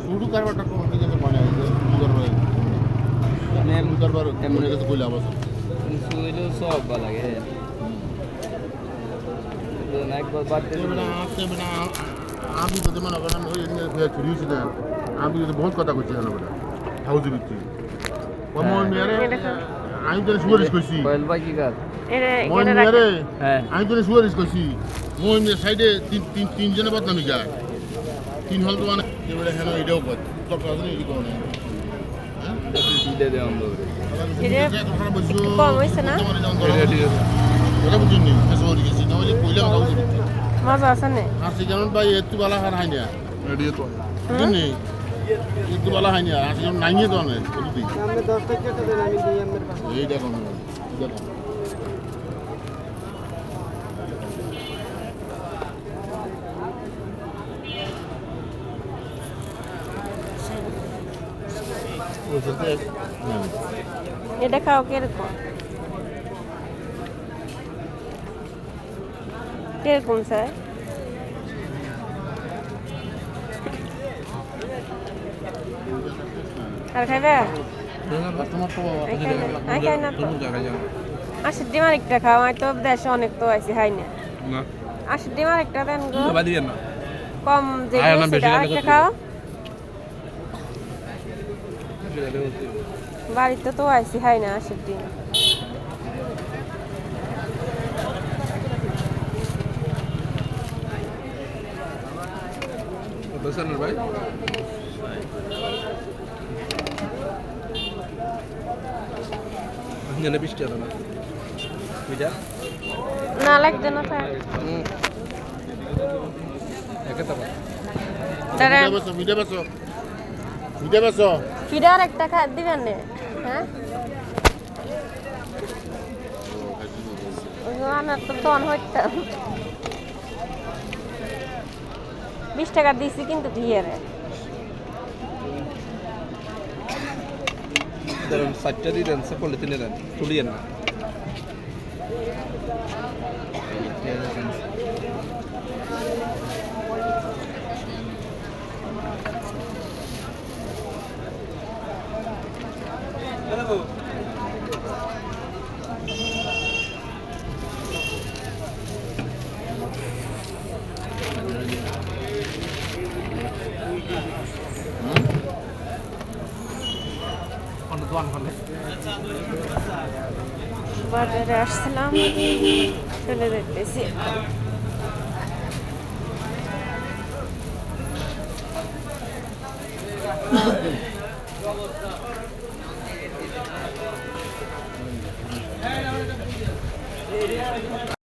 শুরু কারবারটা কোন দিকে মানে শুরু কারবার এমন কাছে কইলা বসে শুইলো সব ভালো লাগে তো একবার বাদ দিয়ে আমি তো মনে করেন ওই ছুরি ছিল আমি তো বহুত কথা কইছি না বড় হাউজি বিচ্ছি কমন মেরে আমি তো সুয়ারিশ কইছি কয়েল ভাই কি কাজ মন মেরে হ্যাঁ আমি তো সুয়ারিশ কইছি মই সাইডে তিন জনের বদনামি গায় তিন হল তো মানে এবারে হেন এটাও কর তোর কাছে এই কোন দিতে দে আমরা কম হয়েছে না এটা বুঝিনি সরি গেছি না ওই কইলা হাউজি বিচ্ছি মজা আছে না আসি যেমন ভাই একটু বালা হার হয় না রেডিও তো বুঝিনি একটু বালা হয় না আসি যেমন নাইয়ে তো না সামনে 10 টাকা দেন আমি দিই আমার পাশে এই দেখো দেখো এটা খাও কিরকম কিরকম স্যার আর খাইবে খাই না তো 80 ডিম আরেকটা খাও আমি তো দেশে অনেক তো আইছি খাই না 80 ডিম আরেকটা দেন গো কম যে আরেকটা খাও বাড়িতে তো আইছি খাই না 80 ডিম ভাই জানে বৃষ্টি হলো না বুঝা না লাগবে না থাক একটা দাঁড়ান ভিডিও বসো ফিডার একটা খা দিবেন না হ্যাঁ আমার তো তন হইতা 20 টাকা দিছি কিন্তু ভিয়ারে ধরুন 60টা দিয়ে দেন সকলে তিনে দেন তুলিয়েন না বাজারে আসছিলাম চলে যেতেছি